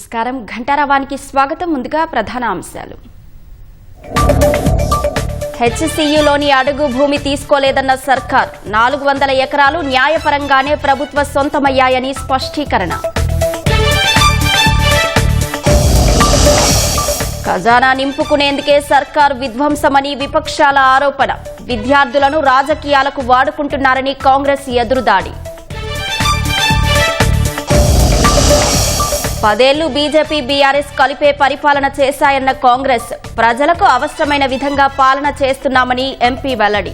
నమస్కారం. ఘంటారావానికి స్వాగతం. ముందుగా ప్రధాన అంశాలు. హెచ్సియులోని అడుగు భూమి తీసుకోలేదన్న సర్కార్. 400 ఎకరాలు న్యాయపరంగానే ప్రభుత్వ సొంతమయ్యాయని స్పష్టీకరణ. ఖజానా నింపుకునేందుకే సర్కార్ విధ్వంసమని విపక్షాల ఆరోపణ. విద్యార్థులను రాజకీయాలకు వాడుకుంటున్నారని కాంగ్రెస్ ఎదురుదాడి. 10 ఏళ్లు బీజేపీ బీఆర్ఎస్ కలిపే పరిపాలన చేశాయన్న కాంగ్రెస్. ప్రజలకు అవసరమైన విధంగా పాలన చేస్తున్నామని ఎంపీ వెల్లడి.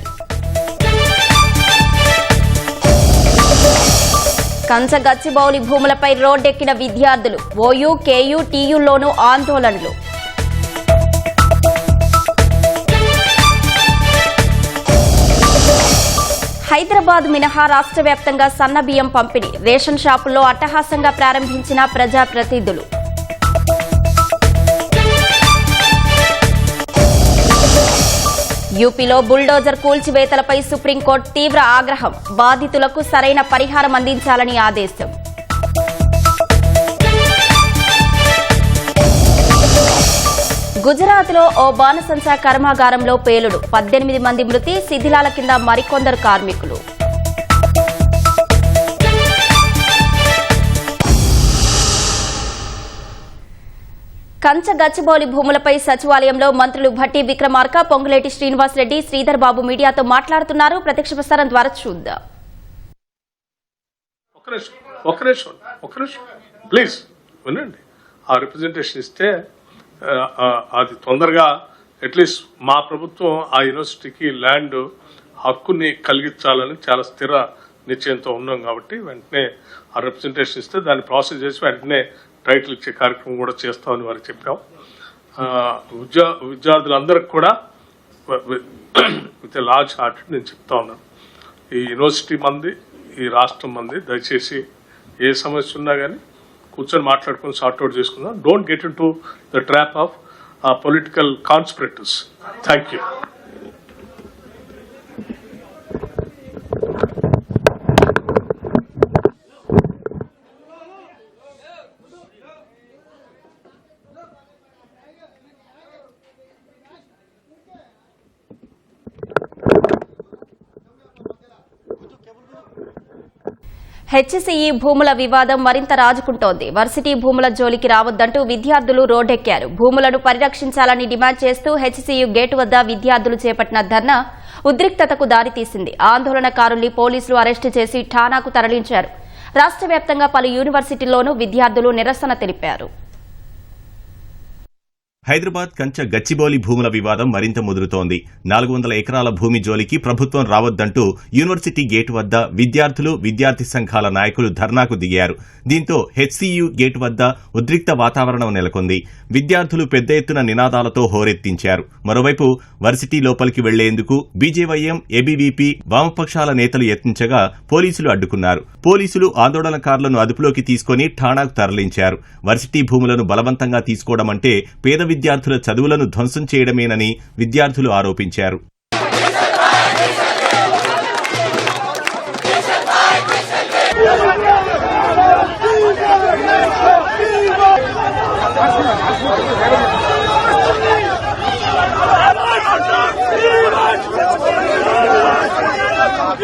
కంచ గచ్చిబౌలి భూములపై రోడ్డెక్కిన విద్యార్థులు. ఓయూ, కేయూ, టీయూల్లోనూ ఆందోళనలు. హైదరాబాద్ మినహా రాష్ట్ర వ్యాప్తంగా సన్నబియ్యం పంపిణీ. రేషన్ షాపుల్లో అట్టహాసంగా ప్రారంభించిన ప్రజాప్రతినిధులు. యూపీలో బుల్డోజర్ కూల్చివేతలపై సుప్రీంకోర్టు తీవ్ర ఆగ్రహం. బాధితులకు సరైన పరిహారం అందించాలని ఆదేశం. గుజరాత్లో ఓ బాణసంచా కర్మాగారంలో పేలుడు. 18 మంది మృతి, శిథిలాల కింద మరికొందరు కార్మికులు. కంచ గచ్చిబౌలి భూములపై సచివాలయంలో మంత్రులు భట్టి విక్రమార్క, పొంగులేటి శ్రీనివాసరెడ్డి, శ్రీధర్ బాబు మీడియాతో మాట్లాడుతున్నారు. ప్రత్యక్ష ప్రసారం ద్వారా చూద్దాం. ప్లీజ్ వినండి. ఆ రిప్రజెంటేషన్ ఇస్తే అది తొందరగా అట్లీస్ట్ మా ప్రభుత్వం ఆ యూనివర్సిటీకి ల్యాండ్ హక్కుని కలిగించాలని చాలా స్థిర నిశ్చయంతో ఉన్నాం కాబట్టి వెంటనే ఆ రిప్రజెంటేషన్ ఇస్తే దాన్ని ప్రాసెస్ చేసి వెంటనే టైటిల్ ఇచ్చే కార్యక్రమం కూడా చేస్తామని వారికి చెప్పాం. విద్యార్థులందరికీ కూడా విత్ లార్జ్ హార్ట్ నేను చెప్తా ఉన్నాను, ఈ యూనివర్సిటీ మంది, ఈ రాష్ట్రం మంది, దయచేసి ఏ సమస్య ఉన్నా కానీ కూర్చొని మాట్లాడుకుని సార్ట్అవుట్ చేసుకుందాం. Don't get into the trap of political conspirators. Thank you. HCU భూముల వివాదం మరింత రాజుకుంటోంది. వర్సిటీ భూముల జోలికి రావద్దంటూ విద్యార్థులు రోడ్డెక్కారు. భూములను పరిరక్షించాలని డిమాండ్ చేస్తూ హెచ్సియు గేటు వద్ద విద్యార్థులు చేపట్టిన ధర్నా ఉద్రిక్తతకు దారితీసింది. ఆందోళనకారుల్ని పోలీసులు అరెస్టు చేసి ఠానాకు తరలించారు. రాష్ట్ర వ్యాప్తంగా పలు యూనివర్సిటీల్లోనూ విద్యార్థులు నిరసన తెలిపారు. హైదరాబాద్ కంచ గచ్చిబౌలి భూముల వివాదం మరింత ముదురుతోంది. 400 ఎకరాల భూమి జోలికి ప్రభుత్వం రావద్దంటూ యూనివర్సిటీ గేటు వద్ద విద్యార్థులు, విద్యార్థి సంఘాల నాయకులు ధర్నాకు దిగారు. దీంతో హెచ్సియు గేటు వద్ద ఉద్రిక్త వాతావరణం నెలకొంది. విద్యార్థులు పెద్ద ఎత్తున నినాదాలతో హోరెత్తించారు. మరోవైపు వర్సిటీ లోపలికి వెళ్లేందుకు బీజేవైఎం, ఏబీవీపీ, వామపక్షాల నేతలు యత్నించగా పోలీసులు అడ్డుకున్నారు. పోలీసులు ఆందోళనకారులను అదుపులోకి తీసుకుని ఠాణాకు తరలించారు. వర్సిటీ భూములను బలవంతంగా తీసుకోవడం అంటే పేద విద్యార్థుల చదువులను ధ్వంసం చేయడమేనని విద్యార్థులు ఆరోపించారు.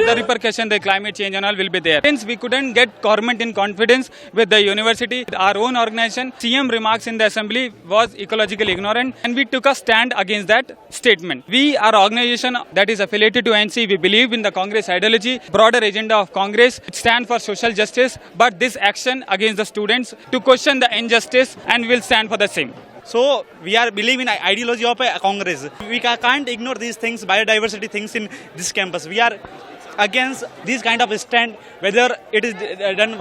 The repercussion, the climate change and all will be there. Since we couldn't get government in confidence with the university, our own organization, CM remarks in the assembly was ecologically ignorant and we took a stand against that statement. We are an organization that is affiliated to ANC. We believe in the Congress ideology, broader agenda of Congress. It stands for social justice, but this action against the students to question the injustice and will stand for the same. So we are believe in ideology of Congress. We can't ignore these things, biodiversity things in this campus. We are against this kind of stand, whether it is done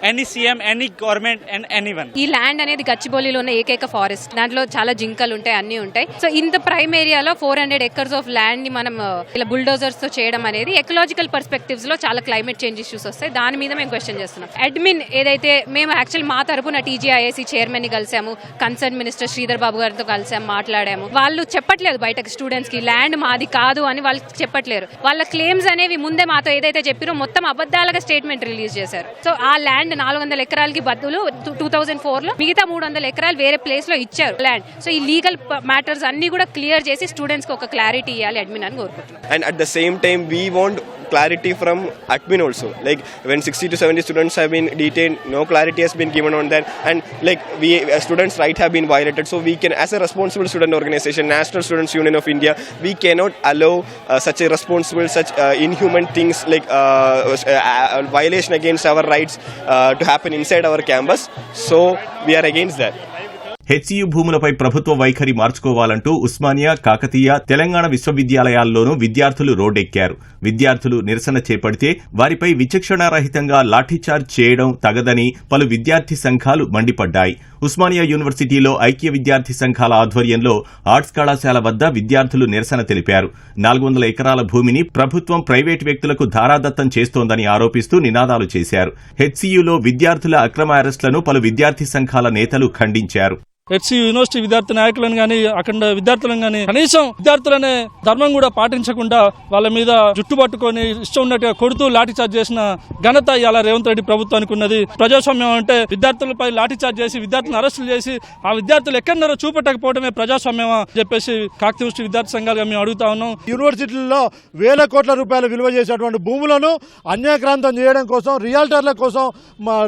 any CM, any government and anyone. ఈ land అనేది గచ్చిబౌలిలో ఉన్న ఏకైక forest. దాంట్లో చాలా జింకలు ఉంటాయి, అన్ని ఉంటాయి. సో ఇంత ప్రైమ్ ఏరియాలో 400 ఎకర్స్ ఆఫ్ ల్యాండ్ ని మనం ఇలా బుల్డోజర్స్ తో చేయడం అనేది ఎకలాజికల్ పర్స్పెక్టివ్స్ లో చాలా క్లైమేట్ చేంజ్ ఇష్యూస్ వస్తాయి. దాని మీద మేము క్వశ్చన్ చేస్తున్నాం. అడ్మిన్ ఏదైతే మేము యాక్చువల్ మా తరపున టీజీఐఏసీ చైర్మన్ ని కలిసాము, కన్సర్న్ మినిస్టర్ శ్రీధర్ బాబు గారితో కలిసాము, మాట్లాడాము. వాళ్ళు చెప్పట్లేదు బయటకు స్టూడెంట్స్ కి ల్యాండ్ మాది కాదు అని వాళ్ళు చెప్పట్లేరు. వాళ్ళ క్లెయిమ్స్ అనేవి ముందే మాతో ఏదైతే చెప్పారో మొత్తం అబద్ధాలుగా స్టేట్మెంట్ రిలీజ్ చేశారు. సో ఆ ల్యాండ్ 400 ఎకరాలకి బదులు 2004లో మిగతా 300 ఎకరాలు వేరే ప్లేస్ లో ఇచ్చారు ల్యాండ్. సో ఈ లీగల్ మ్యాటర్స్ అన్ని కూడా క్లియర్ చేసి స్టూడెంట్స్ కి ఒక క్లారిటీ ఇవ్వాలి అడ్మిన్ అని కోరుకుంటున్నాం. And at the same time we want clarity from admin also, like when 60 to 70 students have been detained, no clarity has been given on that, and like we students' rights have been violated. So we can, as a responsible student organization, National Students Union of India, we cannot allow such a responsible, such inhuman things like violation against our rights to happen inside our campus. So we are against that. HCU భూములపై ప్రభుత్వ వైఖరి మార్చుకోవాలంటూ ఉస్మానియా, కాకతీయ, తెలంగాణ విశ్వవిద్యాలయాల్లోనూ విద్యార్థులు రోడ్డెక్కారు. విద్యార్థులు నిరసన చేపడితే వారిపై విచక్షణారహితంగా లాఠీచార్జ్ చేయడం తగదని పలు విద్యార్థి సంఘాలు మండిపడ్డాయి. ఉస్మానియా యూనివర్సిటీలో ఐక్య విద్యార్థి సంఘాల ఆధ్వర్యంలో ఆర్ట్స్ కళాశాల వద్ద విద్యార్థులు నిరసన తెలిపారు. 400 ఎకరాల భూమిని ప్రభుత్వం ప్రైవేటు వ్యక్తులకు ధారాదత్తం చేస్తోందని ఆరోపిస్తూ నినాదాలు చేశారు. హెచ్సియులో విద్యార్థుల అక్రమ అరెస్టులను పలు విద్యార్థి సంఘాల నేతలు ఖండించారు. హెచ్సియు యూనివర్సిటీ విద్యార్థి నాయకులను గానీ, అక్కడ విద్యార్థులను గానీ కనీసం విద్యార్థులనే ధర్మం కూడా పాటించకుండా వాళ్ళ మీద జుట్టు పట్టుకొని ఇష్టం ఉన్నట్టుగా కొడుతూ లాఠీ చార్జ్ చేసిన ఘనత ఇవాళ రేవంత్ రెడ్డి ప్రభుత్వానికి ఉన్నది. ప్రజాస్వామ్యం అంటే విద్యార్థులపై లాఠీ చార్జ్ చేసి విద్యార్థులను అరెస్టులు చేసి ఆ విద్యార్థులు ఎక్కడన్నారో చూపెట్టకపోవడమే ప్రజాస్వామ్యమా చెప్పేసి కాకతీయ విద్యార్థి సంఘాలుగా మేము అడుగుతా ఉన్నాం. యూనివర్సిటీల్లో వేల కోట్ల రూపాయల విలువ చేసేటువంటి భూములను అన్యాక్రాంతం చేయడం కోసం,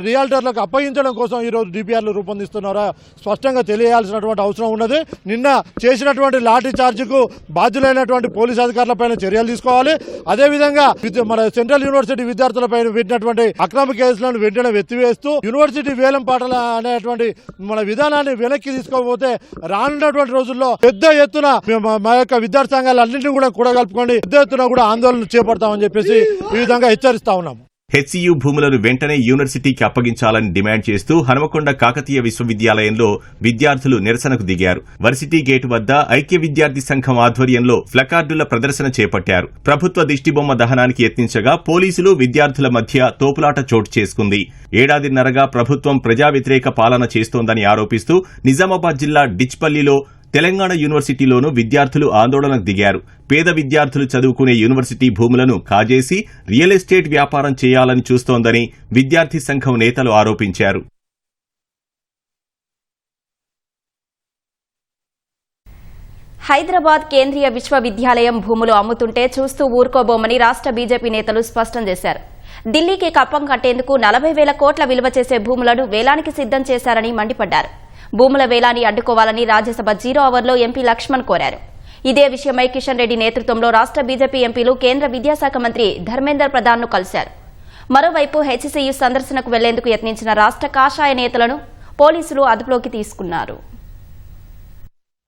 రియాల్టర్లకు అప్పగించడం కోసం ఈరోజు డిపిఆర్లు రూపొందిస్తున్నారా స్పష్టంగా తెలియాల్సినటువంటి అవసరం ఉన్నది. నిన్న చేసినటువంటి లాఠీ చార్జ్కు బాధ్యులైనటువంటి పోలీసు అధికారులపైన చర్యలు తీసుకోవాలి. అదేవిధంగా మన సెంట్రల్ యూనివర్సిటీ విద్యార్థులపైన పెట్టినటువంటి అక్రమ కేసులను వెంటనే ఎత్తివేస్తూ యూనివర్సిటీ వేలం పాటల అనేటువంటి మన విధానాన్ని వెనక్కి తీసుకోకపోతే రానున్నటువంటి రోజుల్లో పెద్ద ఎత్తున మా యొక్క విద్యార్థి సంఘాలన్నింటినీ కూడా కూడగలుపుకొని పెద్ద ఎత్తున కూడా ఆందోళన చేపడతామని చెప్పేసి ఈ విధంగా హెచ్చరిస్తా ఉన్నాము. హెచ్సియు భూములను వెంటనే యూనివర్సిటీకి అప్పగించాలని డిమాండ్ చేస్తూ హనుమకొండ కాకతీయ విశ్వవిద్యాలయంలో విద్యార్థులు నిరసనకు దిగారు. వర్సిటీ గేటు వద్ద ఐక్య విద్యార్థి సంఘం ఆధ్వర్యంలో ప్లకార్డుల ప్రదర్శన చేపట్టారు. ప్రభుత్వ దిష్టిబొమ్మ దహనానికి యత్నించగా పోలీసులు విద్యార్థుల మధ్య తోపులాట చోటు చేసుకుంది. ఏడాదిన్నరగా ప్రభుత్వం ప్రజా వ్యతిరేక పాలన చేస్తోందని ఆరోపిస్తూ నిజామాబాద్ జిల్లా డిచ్పల్లిలో తెలంగాణ యూనివర్సిటీలోనూ విద్యార్థులు ఆందోళనకు దిగారు. పేద విద్యార్థులు చదువుకునే యూనివర్సిటీ భూములను కాజేసి రియల్ ఎస్టేట్ వ్యాపారం చేయాలని చూస్తోందని విద్యార్థి సంఘం నేతలు ఆరోపించారు. హైదరాబాద్ కేంద్రీయ విశ్వవిద్యాలయం భూములు అమ్ముతుంటే చూస్తూ ఊరుకోబోమని రాష్ట్ర బీజేపీ నేతలు స్పష్టం చేశారు. ఢిల్లీకి కప్పం కట్టేందుకు 40,000 కోట్ల విలువ చేసే భూములను వేలానికి సిద్దం చేశారని మండిపడ్డారు. భూముల వేలాన్ని అడ్డుకోవాలని రాజ్యసభ 0 అవర్లో ఎంపీ లక్ష్మణ్ కోరారు. ఇదే విషయమై కిషన్ రెడ్డి నేతృత్వంలో రాష్ట్ర బీజేపీ ఎంపీలు కేంద్ర విద్యాశాఖ మంత్రి ధర్మేందర్ ప్రధాన్ను కలిశారు. మరోవైపు హెచ్సియు సందర్శనకు వెళ్లేందుకు యత్నించిన రాష్ట్ర కాషాయ నేతలను పోలీసులు అదుపులోకి తీసుకున్నారు.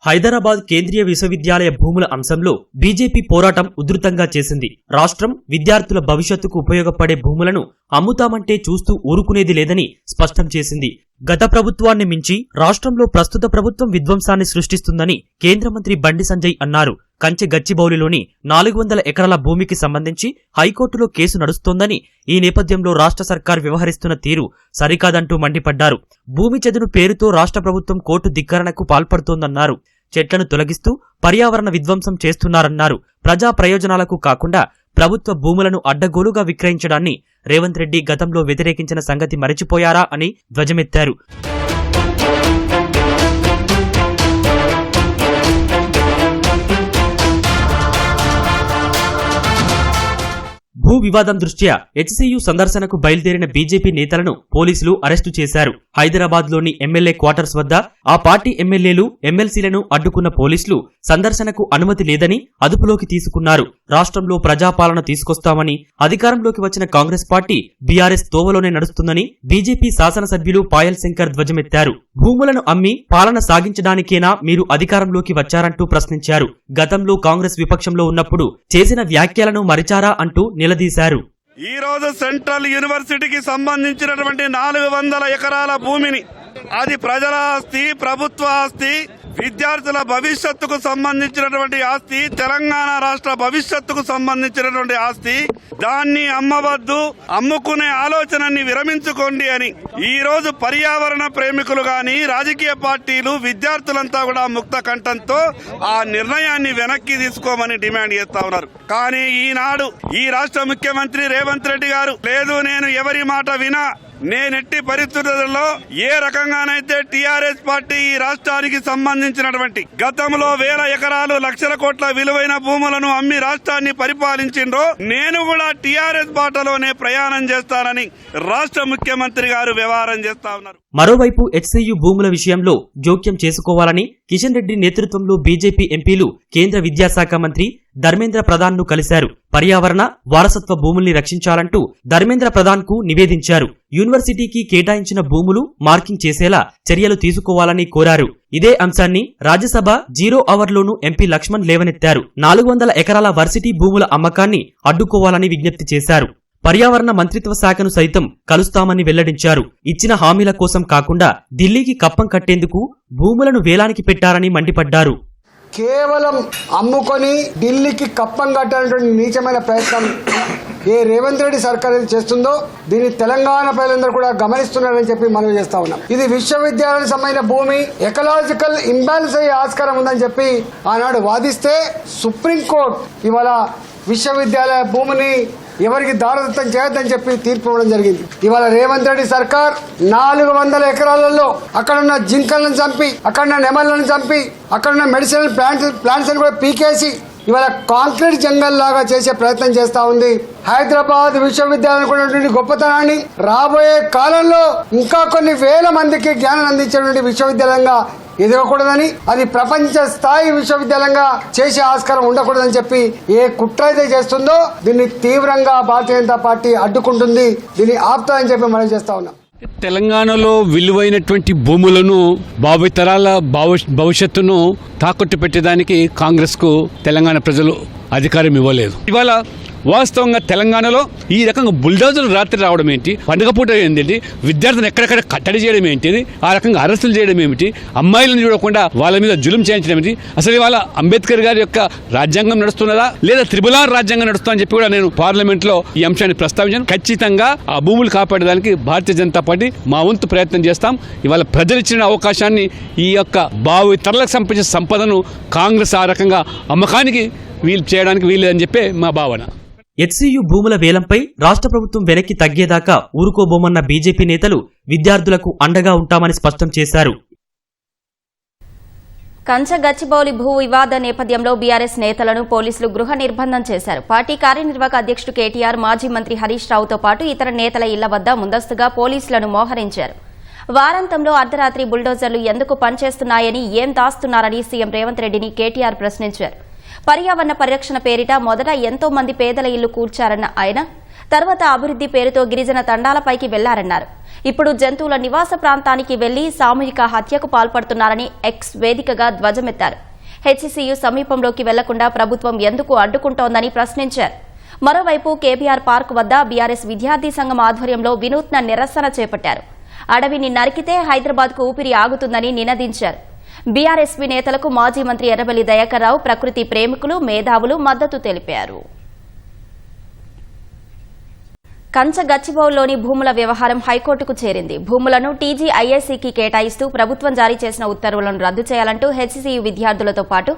హైదరాబాద్ కేంద్రీయ విశ్వవిద్యాలయ భూముల అంశంలో బీజేపీ పోరాటం ఉధృతంగా చేసింది. రాష్ట్రం విద్యార్థుల భవిష్యత్తుకు ఉపయోగపడే భూములను అమ్ముతామంటే చూస్తూ ఊరుకునేది లేదని స్పష్టం చేసింది. గత ప్రభుత్వాన్ని మించి రాష్ట్రంలో ప్రస్తుత ప్రభుత్వం విధ్వంసాన్ని సృష్టిస్తుందని కేంద్ర మంత్రి బండి సంజయ్ అన్నారు. కంచె గచ్చిబౌలిలోని 400 ఎకరాల భూమికి సంబంధించి హైకోర్టులో కేసు నడుస్తోందని, ఈ నేపథ్యంలో రాష్ట్ర సర్కార్ వ్యవహరిస్తున్న తీరు సరికాదంటూ మండిపడ్డారు. భూమి చదును పేరుతో రాష్ట్ర ప్రభుత్వం కోర్టు ధిక్కరణకు పాల్పడుతోందన్నారు. చెట్లను తొలగిస్తూ పర్యావరణ విధ్వంసం చేస్తున్నారన్నారు. ప్రజా ప్రయోజనాలకు కాకుండా ప్రభుత్వ భూములను అడ్డగోలుగా విక్రయించడాన్ని రేవంత్ రెడ్డి గతంలో వ్యతిరేకించిన సంగతి మరచిపోయారా అని ధ్వజమెత్తారు. భూ వివాదం దృష్ట్యా హెచ్సియు సందర్శనకు బయలుదేరిన బీజేపీ నేతలను పోలీసులు అరెస్టు చేశారు. హైదరాబాద్లోని ఎమ్మెల్యే క్వార్టర్స్ వద్ద ఆ పార్టీ ఎమ్మెల్యేలు, ఎమ్మెల్సీలను అడ్డుకున్న పోలీసులు సందర్శనకు అనుమతి లేదని అదుపులోకి తీసుకున్నారు. రాష్ట్రంలో ప్రజాపాలన తీసుకొస్తామని అధికారంలోకి వచ్చిన కాంగ్రెస్ పార్టీ బీఆర్ఎస్ తోవలోనే నడుస్తుందని బీజేపీ శాసనసభ్యులు పాయల్ శంకర్ ధ్వజమెత్తారు. భూములను అమ్మి పాలన సాగించడానికేనా మీరు అధికారంలోకి వచ్చారంటూ ప్రశ్నించారు. గతంలో కాంగ్రెస్ విపక్షంలో ఉన్నప్పుడు చేసిన వ్యాఖ్యలను మరిచారా అంటూ నిలదీశారు. ఈ రోజు సెంట్రల్ యూనివర్సిటీకి సంబంధించినటువంటి 400 ఎకరాల భూమిని, అది ప్రజల ఆస్తి, ప్రభుత్వ ఆస్తి, విద్యార్థుల భవిష్యత్తుకు సంబంధించినటువంటి ఆస్తి, తెలంగాణ రాష్ట్ర భవిష్యత్తుకు సంబంధించినటువంటి ఆస్తి. దాన్ని అమ్మవద్దు, అమ్ముకునే ఆలోచనని విరమించుకోండి అని ఈ రోజు పర్యావరణ ప్రేమికులు గాని, రాజకీయ పార్టీలు, విద్యార్థులంతా కూడా ముక్త కంఠంతో ఆ నిర్ణయాన్ని వెనక్కి తీసుకోమని డిమాండ్ చేస్తా ఉన్నారు. కానీ ఈనాడు ఈ రాష్ట్ర ముఖ్యమంత్రి రేవంత్ రెడ్డి గారు, లేదు నేను ఎవరి మాట వినా, నేనెట్టి పరిస్థితులలో ఏ రకంగానైతే టీఆర్ఎస్ పార్టీ ఈ రాష్ట్రానికి సంబంధించినటువంటి గతంలో 1000 ఎకరాలు, లక్షల కోట్ల విలువైన భూములను అమ్మి రాష్ట్రాన్ని పరిపాలించిండ్రో, నేను కూడా టీఆర్ఎస్ బాటలోనే ప్రయాణం చేస్తానని రాష్ట్ర ముఖ్యమంత్రి గారు వ్యవహారం చేస్తా ఉన్నారు. మరోవైపు హెచ్సియు భూముల విషయంలో జోక్యం చేసుకోవాలని కిషన్ రెడ్డి నేతృత్వంలో బీజేపీ ఎంపీలు కేంద్ర విద్యాశాఖ మంత్రి ధర్మేంద్ర ప్రధాన్ ను కలిశారు. పర్యావరణ వారసత్వ భూముల్ని రక్షించాలంటూ ధర్మేంద్ర ప్రధాన్ కు నివేదించారు. యూనివర్సిటీకి కేటాయించిన భూములు మార్కింగ్ చేసేలా చర్యలు తీసుకోవాలని కోరారు. ఇదే అంశాన్ని రాజ్యసభ 0 అవర్లోనూ ఎంపీ లక్ష్మణ్ లేవనెత్తారు. 400 ఎకరాల వర్సిటీ భూముల అమ్మకాన్ని అడ్డుకోవాలని విజ్ఞప్తి చేశారు. పర్యావరణ మంత్రిత్వ శాఖను సైతం కలుస్తామని వెల్లడించారు. ఇచ్చిన హామీల కోసం కాకుండా ఢిల్లీకి కప్పం కట్టేందుకు భూములను వేలానికి పెట్టారని మండిపడ్డారు. కేవలం అమ్ముకొని ఢిల్లీకి కప్పం కట్టాలనేటువంటి నీచమైన ప్రయత్నం ఏ రేవంత్ రెడ్డి సర్కార్ చేస్తుందో దీన్ని తెలంగాణ ప్రజలందరూ కూడా గమనిస్తున్నారని చెప్పి మనం చేస్తా ఉన్నాం. ఇది విశ్వవిద్యాలయానికి సంబంధించిన భూమి, ఎకలాజికల్ ఇంబ్యాలెన్స్ అయ్యే ఆస్కారం ఉందని చెప్పి ఆనాడు వాదిస్తే సుప్రీంకోర్టు ఇవాళ విశ్వవిద్యాలయ భూమిని ఎవరికి దారదత్తం చేయొద్దని చెప్పి తీర్పు ఇవ్వడం జరిగింది. ఇవాళ రేవంత్ రెడ్డి సర్కార్ 400 ఎకరాలలో అక్కడున్న జింకలను చంపి, అక్కడున్న నెమళ్లను చంపి, అక్కడున్న మెడిసినల్ ప్లాంట్స్ కూడా పీకేసి ఇవాళ కాంక్రీట్ జంగల్ లాగా చేసే ప్రయత్నం చేస్తా ఉంది. హైదరాబాద్ విశ్వవిద్యాలయం ఉన్నటువంటి గొప్పతనాన్ని రాబోయే కాలంలో ఇంకా కొన్ని వేల మందికి జ్ఞానం అందించేటువంటి విశ్వవిద్యాలయంగా ఎదగకూడదని, అది ప్రపంచ స్థాయి విశ్వవిద్యాలయంగా చేసే ఆస్కారం ఉండకూడదని చెప్పి ఏ కుట్ర అయితే చేస్తుందో దీన్ని తీవ్రంగా భారతీయ జనతా పార్టీ అడ్డుకుంటుంది. దీన్ని ఆపుతామని చెప్పి మనం చేస్తా ఉన్నాం. తెలంగాణలో విలువైనటువంటి భూములను భావితరాల భవిష్యత్తును తాకట్టు పెట్టేదానికి కాంగ్రెస్ కు తెలంగాణ ప్రజలు అధికారం ఇవ్వలేదు. ఇవాళ వాస్తవంగా తెలంగాణలో ఈ రకంగా బుల్డోజర్లు రాత్రి రావడం ఏంటి, పండుగ పూట ఏంటి, విద్యార్థులను ఎక్కడెక్కడ కట్టడి చేయడం ఏంటిది, ఆ రకంగా అరెస్టులు చేయడం ఏమిటి, అమ్మాయిలను చూడకుండా వాళ్ళ మీద జులుం చేయించడం ఏమిటి, అసలు ఇవాళ అంబేద్కర్ గారి యొక్క రాజ్యాంగం నడుస్తున్నదా లేదా త్రిపులార్ రాజ్యాంగం నడుస్తుందని చెప్పి కూడా నేను పార్లమెంట్ లో ఈ అంశాన్ని ప్రస్తావించాను. ఖచ్చితంగా ఆ భూములు కాపాడడానికి భారతీయ జనతా పార్టీ మా వంతు ప్రయత్నం చేస్తాం. ఇవాళ ప్రజలు ఇచ్చిన అవకాశాన్ని, ఈ యొక్క భావితరాలకు సంబంధించిన సంపదను కాంగ్రెస్ ఆ రకంగా అమ్మకానికి చేయడానికి వీల్లేదని చెప్పే మా భావన. హెచ్సియు భూముల వేలంపై రాష్ట్ర ప్రభుత్వం వెనక్కి తగ్గేదాకా ఊరుకోబోమన్న బీజేపీ నేతలు విద్యార్థులకు అండగా ఉంటామని స్పష్టం చేశారు. కంచగచ్చిబౌలి భూ వివాద నేపథ్యంలో బీఆర్ఎస్ నేతలను పోలీసులు గృహ నిర్బంధం చేశారు. పార్టీ కార్యనిర్వాహక అధ్యక్షుడు కేటీఆర్, మాజీ మంత్రి హరీష్ రావుతో పాటు ఇతర నేతల ఇళ్ల వద్ద ముందస్తుగా పోలీసులను మోహరించారు. వారాంతంలో అర్ధరాత్రి బుల్డోజర్లు ఎందుకు పనిచేస్తున్నాయని, ఏం దాస్తున్నారని సీఎం రేవంత్ రెడ్డిని కేటీఆర్ ప్రశ్నించారు. పర్యావరణ పరిరక్షణ పేరిట మొదట ఎంతో మంది పేదల ఇళ్లు కూల్చారన్న ఆయన తర్వాత అభివృద్ది పేరుతో గిరిజన తండాలపైకి వెళ్లారన్నారు. ఇప్పుడు జంతువుల నివాస ప్రాంతానికి వెళ్లి సామూహిక హత్యకు పాల్పడుతున్నారని ఎక్స్ వేదికగా ధ్వజమెత్తారు. హెచ్సియు సమీపంలోకి వెళ్లకుండా ప్రభుత్వం ఎందుకు అడ్డుకుంటోందని ప్రశ్నించారు. మరోవైపు కేబీఆర్ పార్క్ వద్ద బీఆర్ఎస్ విద్యార్థి సంఘం ఆధ్వర్యంలో వినూత్న నిరసన చేపట్టారు. అడవిని నరికితే హైదరాబాద్కు ఊపిరి ఆగుతుందని నినదించారు. బీఆర్ఎస్పీ నేతలకు మాజీ మంత్రి ఎర్రబెల్లి దయాకర్ రావు, ప్రకృతి ప్రేమికులు, మేధావులు మద్దతు తెలిపారు. కంచగచ్చిబౌలిలోని భూముల వ్యవహారం హైకోర్టుకు చేరింది. భూములను టీజీఐఎస్సీకి కేటాయిస్తూ ప్రభుత్వం జారీ చేసిన ఉత్తర్వులను రద్దు చేయాలంటూ హెచ్సియు విద్యార్థులతో పాటు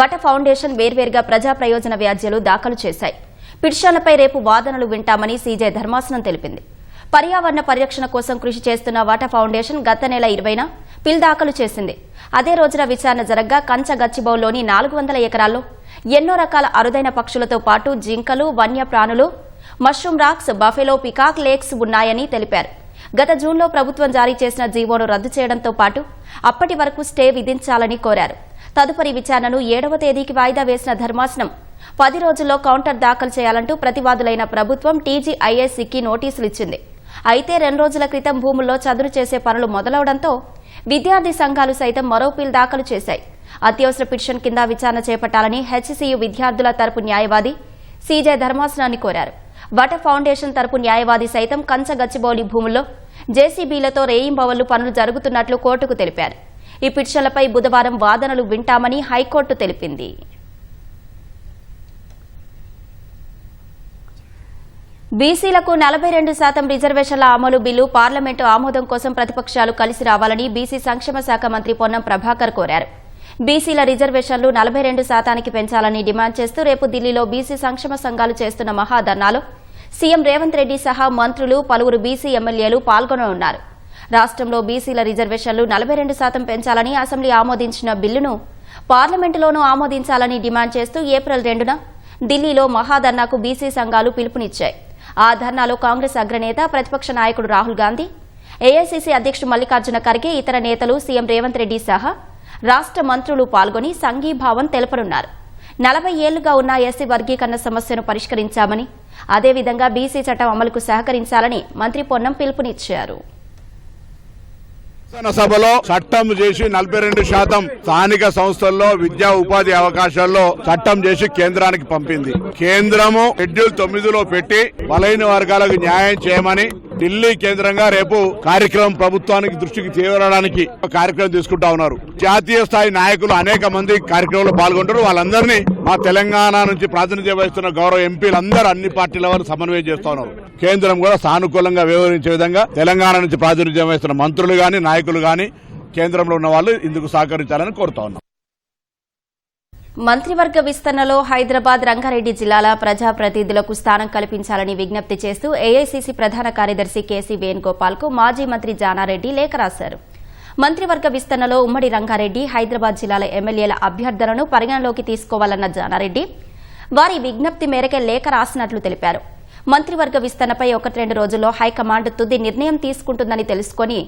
బట ఫౌండేషన్ వేర్వేరుగా ప్రజా ప్రయోజన వ్యాజ్యాలు దాఖలు చేశాయి. పిటిషన్లపై రేపు వాదనలు వింటామని సీజే ధర్మాసనం తెలిపింది. పర్యావరణ పరిరక్షణ కోసం కృషి చేస్తున్న వాటా ఫౌండేషన్ గత నెల 20న పిల్ దాఖలు చేసింది. అదే రోజున విచారణ జరగ్గా కంచగచ్చిబౌలిలోని 400 ఎకరాల్లో ఎన్నో రకాల అరుదైన పక్షులతో పాటు జింకలు, వన్యప్రాణులు, mushroom rocks, buffalo, peacock lakes ఉన్నాయని తెలిపారు. గత జూన్లో ప్రభుత్వం జారీ చేసిన జీవోను రద్దు చేయడంతో పాటు అప్పటి వరకు స్టే విధించాలని కోరారు. తదుపరి విచారణను 7వ తేదీకి వాయిదా వేసిన ధర్మాసనం 10 రోజుల్లో కౌంటర్ దాఖలు చేయాలంటూ ప్రతివాదులైన ప్రభుత్వం టీజీఐఎస్సీకి నోటీసులు ఇచ్చింది. అయితే 2 రోజుల క్రితం భూముల్లో చదును చేసే పనులు మొదలవడంతో విద్యార్థి సంఘాలు సైతం మరో పిల్ దాఖలు చేశాయి. అత్యవసర పిటిషన్ కింద విచారణ చేపట్టాలని హెచ్సియు విద్యార్థుల తరపు న్యాయవాది సీజే ధర్మాసనాన్ని కోరారు. వట ఫౌండేషన్ తరపు న్యాయవాది సైతం కంచగచ్చిబౌలి భూముల్లో జేసీబీలతో రేయింబవళ్లు పనులు జరుగుతున్నట్లు కోర్టుకు తెలిపారు. ఈ పిటిషన్లపై బుధవారం వాదనలు వింటామని హైకోర్టు తెలిపింది. బీసీలకు 42% రిజర్వేషన్ల అమలు బిల్లు పార్లమెంటు ఆమోదం కోసం ప్రతిపక్షాలు కలిసి రావాలని బీసీ సంక్షేమ శాఖ మంత్రి పొన్నం ప్రభాకర్ కోరారు. బీసీల రిజర్వేషన్లు 42% పెంచాలని డిమాండ్ చేస్తూ రేపు ఢిల్లీలో బీసీ సంక్షేమ సంఘాలు చేస్తున్న మహాధర్నాలో సీఎం రేవంత్ రెడ్డి సహా మంత్రులు, పలువురు బీసీ ఎమ్మెల్యేలు పాల్గొననున్నారు. రాష్ట్రంలో బీసీల రిజర్వేషన్లు 42% పెంచాలని అసెంబ్లీ ఆమోదించిన బిల్లును పార్లమెంటులోనూ ఆమోదించాలని డిమాండ్ చేస్తూ ఏప్రిల్ 2న ఢిల్లీలో మహాధర్నాకు బీసీ సంఘాలు పిలుపునిచ్చాయి. ఆ ధర్నాలో కాంగ్రెస్ అగ్రనేత, ప్రతిపక్ష నాయకుడు రాహుల్ గాంధీ, ఏఐసీసీ అధ్యక్షుడు మల్లికార్జున ఖర్గే, ఇతర నేతలు, సీఎం రేవంత్ రెడ్డి సహా రాష్ట్ర మంత్రులు పాల్గొని సంఘీభావం తెలపనున్నారు. 40 ఏళ్లుగా ఉన్న ఎస్సీ వర్గీకరణ సమస్యను పరిష్కరించామని, అదేవిధంగా బీసీ చట్టం అమలుకు సహకరించాలని మంత్రి పొన్నం పిలుపునిచ్చారు. సభలో చట్టం చేసి 42% స్థానిక సంస్థల్లో విద్యా ఉపాధి అవకాశాల్లో చట్టం చేసి కేంద్రానికి పంపింది. కేంద్రము షెడ్యూల్ 9లో పెట్టి బలైన వర్గాలకు న్యాయం చేయమని ఢిల్లీ కేంద్రంగా రేపు కార్యక్రమం ప్రభుత్వానికి దృష్టికి తీవడానికి కార్యక్రమం తీసుకుంటా ఉన్నారు. జాతీయ స్థాయి నాయకులు అనేక మంది కార్యక్రమంలో పాల్గొంటారు. వాళ్ళందరినీ మా తెలంగాణ నుంచి ప్రాతినిధ్యం వహిస్తున్న గౌరవ ఎంపీలందరూ అన్ని పార్టీల వారు సమన్వయం చేస్తా ఉన్నారు. కేంద్రం కూడా సానుకూలంగా వ్యవహరించే విధంగా తెలంగాణ నుంచి ప్రాతినిధ్యం వహిస్తున్న మంత్రులు గాని, నాయకులు గాని, కేంద్రంలో ఉన్న వాళ్ళు ఇందుకు సహకరించాలని కోరుతా ఉన్నాం. మంత్రివర్గ విస్తరణలో హైదరాబాద్, రంగారెడ్డి జిల్లాల ప్రజాప్రతినిధులకు స్థానం కల్పించాలని విజ్ఞప్తి చేస్తూ ఏఐసీసీ ప్రధాన కార్యదర్శి కేసీ వేణుగోపాల్కు మాజీ మంత్రి జానారెడ్డి లేఖ రాశారు. మంత్రివర్గ విస్తరణలో ఉమ్మడి రంగారెడ్డి, హైదరాబాద్ జిల్లాల ఎమ్మెల్యేల అభ్యర్థనను పరిగణలోకి తీసుకోవాలన్న జానారెడ్డి వారి విజ్ఞప్తి మేరకే లేఖ రాసినట్లు తెలిపారు. మంత్రివర్గ విస్తరణపై 1-2 రోజుల్లో హైకమాండ్ తుది నిర్ణయం తీసుకుంటుందని తెలుసుకుని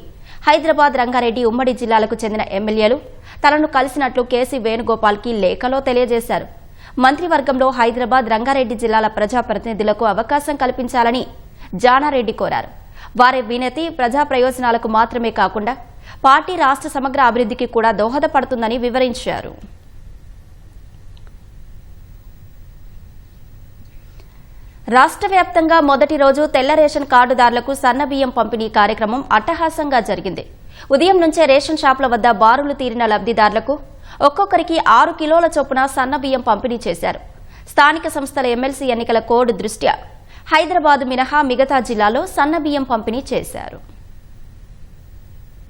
హైదరాబాద్, రంగారెడ్డి ఉమ్మడి జిల్లాలకు చెందిన ఎమ్మెల్యేలు తనను కలిసినట్లు కేసీ వేణుగోపాల్కి లేఖలో తెలియజేశారు. మంత్రివర్గంలో హైదరాబాద్, రంగారెడ్డి జిల్లాల ప్రజాప్రతినిధులకు అవకాశం కల్పించాలని జానారెడ్డి కోరారు. వారి వినతి ప్రజా ప్రయోజనాలకు మాత్రమే కాకుండా పార్టీ రాష్ట్ర సమగ్ర అభివృద్ధికి కూడా దోహదపడుతుందని వివరించారు. రాష్ట్ర వ్యాప్తంగా మొదటి రోజు తెల్ల రేషన్ కార్డుదారులకు సన్నబియ్యం పంపిణీ కార్యక్రమం అట్టహాసంగా జరిగింది. ఉదయం నుంచే రేషన్ షాపుల వద్ద బారులు తీరిన లబ్దిదారులకు ఒక్కొక్కరికి 6 కిలోల చొప్పున సన్నబియ్యం పంపిణీ చేశారు. స్థానిక సంస్థల ఎమ్మెల్సీ ఎన్నికల కోడ్ దృష్ట్యా హైదరాబాద్ మినహా మిగతా జిల్లాలో సన్నబియ్యం పంపిణీ చేశారు.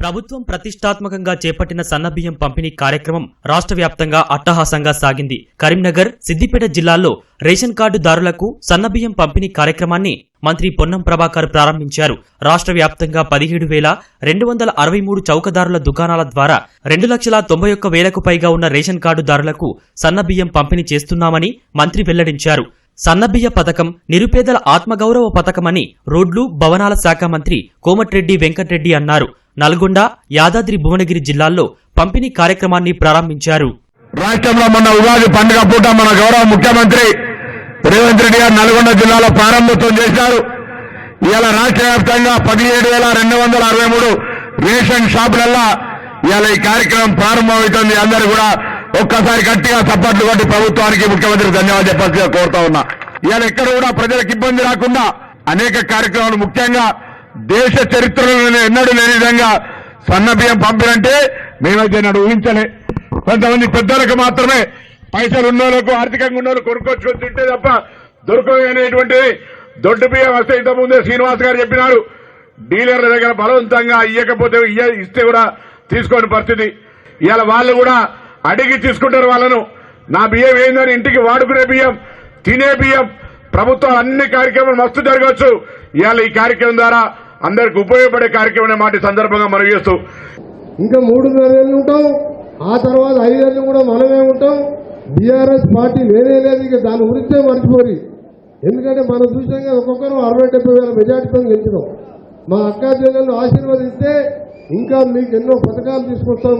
ప్రభుత్వం ప్రతిష్టాత్మకంగా చేపట్టిన సన్నబియ్యం పంపిణీ కార్యక్రమం రాష్ట్ర వ్యాప్తంగా అట్టహాసంగా సాగింది. కరీంనగర్, సిద్దిపేట జిల్లాల్లో రేషన్ కార్డుదారులకు సన్నబియ్యం పంపిణీ కార్యక్రమాన్ని మంత్రి పొన్నం ప్రభాకర్ ప్రారంభించారు. రాష్ట్ర వ్యాప్తంగా 17,263 చౌకదారుల దుకాణాల ద్వారా 2,91,000కు పైగా ఉన్న రేషన్ కార్డుదారులకు సన్నబియ్యం పంపిణీ చేస్తున్నామని మంత్రి వెల్లడించారు. సన్నబియ్య పథకం నిరుపేదల ఆత్మగౌరవ పథకమని రోడ్లు, భవనాల శాఖ మంత్రి కోమటిరెడ్డి వెంకటరెడ్డి అన్నారు. నల్గొండ, యాదాద్రి భువనగిరి జిల్లాల్లో పంపిణీ కార్యక్రమాన్ని ప్రారంభించారు. రాష్ట్రంలో మొన్న ఉగాది పండుగ పూట మన గౌరవ ముఖ్యమంత్రి రేవంత్ రెడ్డి గారు నల్గొండ జిల్లాలో ప్రారంభోత్సవం చేశారు. ఇవాళ రాష్ట్ర వ్యాప్తంగా 17,263 రేషన్ షాపులల్లో ఇవాళ ఈ కార్యక్రమం ప్రారంభమవుతుంది. అందరూ కూడా ఒక్కసారి గట్టిగా చప్పట్లు కొట్టి ప్రభుత్వానికి, ముఖ్యమంత్రికి ధన్యవాదాలు చెప్పాల్సిగా కోరుతా ఉన్నా. ఇవాళ ఎక్కడ కూడా ప్రజలకు ఇబ్బంది రాకుండా అనేక కార్యక్రమాలు, ముఖ్యంగా దేశ చరిత్రలో ఎన్నడూ లేని విధంగా సన్నబియ్యం పంపిణంటే మేమైతే నాడు ఊహించలే. కొంతమంది పెద్దలకు మాత్రమే, పైసలు ఉన్నోళ్లకు, ఆర్థికంగా ఉన్నోళ్ళు కొనుక్కొచ్చుకొని తింటే తప్ప దొరకవు అనేటువంటిది దొడ్డు బియ్యం వస్తే ఇంతకుముందే శ్రీనివాస్ గారు చెప్పినారు. డీలర్ల దగ్గర బలవంతంగా ఇయ్యకపోతే ఇస్తే కూడా తీసుకోని పరిస్థితి. ఇవాళ వాళ్ళు కూడా అడిగి తీసుకుంటారు వాళ్ళను. నా బియ్యం ఏందని ఇంటికి వాడుకునే బియ్యం, తినే బియ్యం, ప్రభుత్వం అన్ని కార్యక్రమాలు మస్తు జరగవచ్చు. ఇవాళ ఈ కార్యక్రమం ద్వారా అందరికి ఉపయోగపడే కార్యక్రమం మాట సందర్భంగా మనం చేస్తూ ఇంకా 3.5 ఏళ్ళు ఉంటాం, ఆ తర్వాత 5 ఏళ్ళు కూడా మనమే ఉంటాం. బీఆర్ఎస్ పార్టీ వేరే లేదు, ఇక దాని గురించే మర్చిపోయి. ఎందుకంటే మనం చూసాం కదా, ఒక్కొక్కరు 60-70 వేల మెజార్టీతో గెలిచినాం. మా అక్కా చెల్లెలను ఆశీర్వదిస్తే ఇంకా మీకు ఎన్నో పథకాలు తీసుకొస్తాం.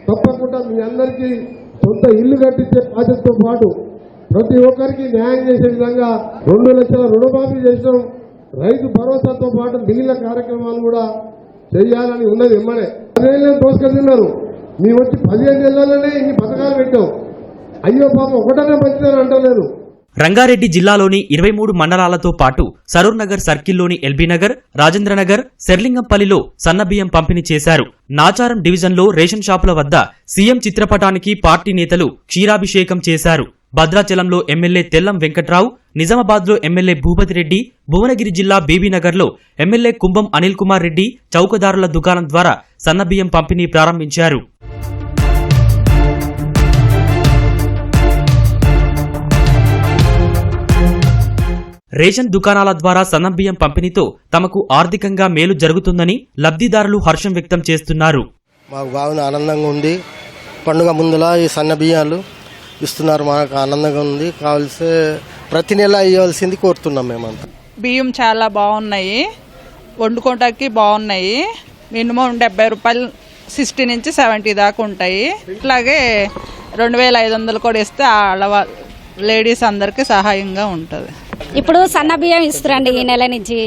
తప్పకుండా మీ అందరికీ సొంత ఇల్లు కట్టించే బాధ్యతతో పాటు ప్రతి ఒక్కరికి న్యాయం చేసే విధంగా 2 లక్షల రుణమాఫీ చేసినాం. రైతు భరోసాతో పాటు మిగిలిన కార్యక్రమాలు కూడా చేయాలని ఉన్నది. ఎమ్మడే 10 ఏళ్ళని తోసుకెళ్తున్నారు. మేము వచ్చి 15 ఏళ్లలోనే ఇన్ని పథకాలు పెట్టాం. అయ్యో పాపం ఒకటనే మంచిదని అంటలేదు. రంగారెడ్డి జిల్లాలోని 23 మండలాలతో పాటు సరూర్ నగర్ సర్కిల్లోని ఎల్బీనగర్, రాజేంద్రనగర్, శెర్లింగంపల్లిలో సన్నబియ్యం పంపిణీ చేశారు. నాచారం డివిజన్లో రేషన్ షాపుల వద్ద సీఎం చిత్రపటానికి పార్టీ నేతలు క్షీరాభిషేకం చేశారు. భద్రాచలంలో ఎమ్మెల్యే తెల్లం వెంకట్రావు, నిజామాబాద్లో ఎమ్మెల్యే భూపతిరెడ్డి, భువనగిరి జిల్లా బీబీనగర్లో ఎమ్మెల్యే కుంభం అనిల్ కుమార్ రెడ్డి చౌకదారుల దుకాణం ద్వారా సన్నబియ్యం పంపిణీ ప్రారంభించారు. రేషన్ దుకాణాల ద్వారా సన్నబియ్యం పంపిణీతో తమకు ఆర్థికంగా మేలు జరుగుతుందని లబ్ధిదారులు హర్షం వ్యక్తం చేస్తున్నారు. మాకు బాగా ఆనందంగా ఉంది. పండుగ ముందులా ఈ సన్న బియ్యాలు ఇస్తున్నారు, మాకు ఆనందంగా ఉంది. కావాల్సి ప్రతి నెల ఇవ్వాల్సింది కోరుతున్నాం మేమంతా. బియ్యం చాలా బాగున్నాయి, వండుకోవటానికి బాగున్నాయి. మినిమం 70 రూపాయలు 60 నుంచి 70 దాకా ఉంటాయి. ఇట్లాగే 2500 కూడా ఇస్తే లేడీస్ అందరికీ సహాయంగా ఉంటుంది. ఇప్పుడు సన్న బియ్యం ఇస్తారండి ఈ నెల నుంచి.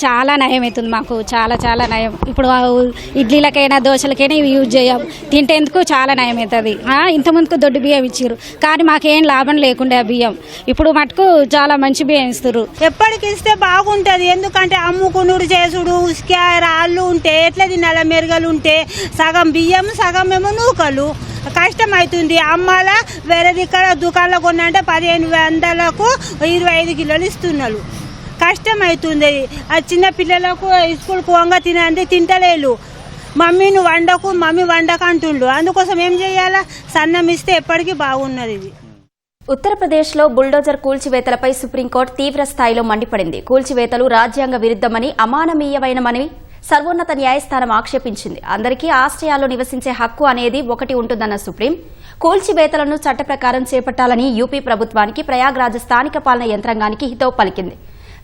చాలా నయం అవుతుంది మాకు, చాలా చాలా నయం. ఇప్పుడు ఇడ్లీలకైనా దోశలకైనా ఇవి యూజ్ చేయం, తింటేందుకు చాలా నయం అవుతుంది. ఇంతకుముందుకు దొడ్డు బియ్యం ఇచ్చారు కానీ మాకేం లాభం లేకుండే ఆ బియ్యం. ఇప్పుడు మటుకు చాలా మంచి బియ్యం ఇస్తారు. ఎప్పటికి ఇస్తే బాగుంటుంది, ఎందుకంటే అమ్ముకునుడు చేసుడు రాళ్ళు ఉంటే ఎట్లా తినాల, మెరుగలు ఉంటే సగం బియ్యం సగం ఏమో నూకలు. కష్టం అవుతుంది అమ్మాల. వేరేది ఇక్కడ దుకాణంలో కొన్నంటే 1500కు 25 కిలోలు ఇస్తున్నారు. కష్టం అవుతుంది. ఆ చిన్న పిల్లలకు స్కూల్కి వంగ తినండి తింటలేరు. మమ్మీ నువ్వు వండకు, మమ్మీ వండకు అంటుండ్రు. అందుకోసం ఏం చేయాలా, సన్నం ఇస్తే ఎప్పటికీ బాగున్నది. ఇది ఉత్తరప్రదేశ్లో బుల్డోజర్ కూల్చివేతలపై సుప్రీంకోర్టు తీవ్ర స్థాయిలో మండిపడింది. కూల్చివేతలు రాజ్యాంగ విరుద్ధమని, అమానవీయమైనమని సర్వోన్నత న్యాయస్థానం ఆక్షేపించింది. అందరికీ ఆశ్రయాల్లో నివసించే హక్కు అనేది ఒకటి ఉంటుందన్న సుప్రీం, కూల్చివేతలను చట్ట ప్రకారం చేపట్టాలని యూపీ ప్రభుత్వానికి, ప్రయాగ్రాజ్ స్థానిక పాలన యంత్రాంగానికి హితవు పలికింది.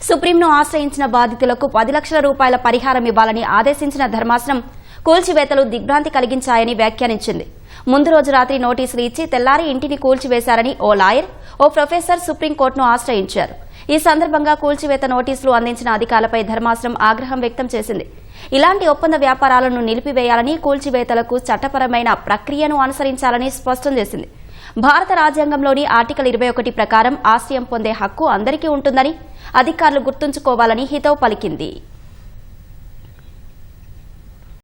సుప్రీంను ఆశ్రయించిన బాధితులకు 10 లక్షల రూపాయల పరిహారం ఇవ్వాలని ఆదేశించిన ధర్మాసనం కూల్చివేతలు దిగ్భ్రాంతి కలిగించాయని వ్యాఖ్యానించింది. ముందు రోజు రాత్రి నోటీసులు ఇచ్చి తెల్లారి ఇంటిని కూల్చివేశారని ఓ లాయర్, ఓ ప్రొఫెసర్ సుప్రీంకోర్టును ఆశ్రయించారు. ఈ సందర్భంగా కూల్చివేత నోటీసులు అందించిన అధికారులపై ధర్మాసనం ఆగ్రహం వ్యక్తం చేసింది. ఇలాంటి ఒప్పంద వ్యాపారాలను నిలిపివేయాలని, కూల్చివేతలకు చట్టపరమైన ప్రక్రియను అనుసరించాలని స్పష్టం చేసింది. భారత రాజ్యాంగంలోని ఆర్టికల్ 21 ప్రకారం ఆశ్రయం పొందే హక్కు అందరికీ ఉంటుందని అధికారులు గుర్తుంచుకోవాలని హితవు పలికింది.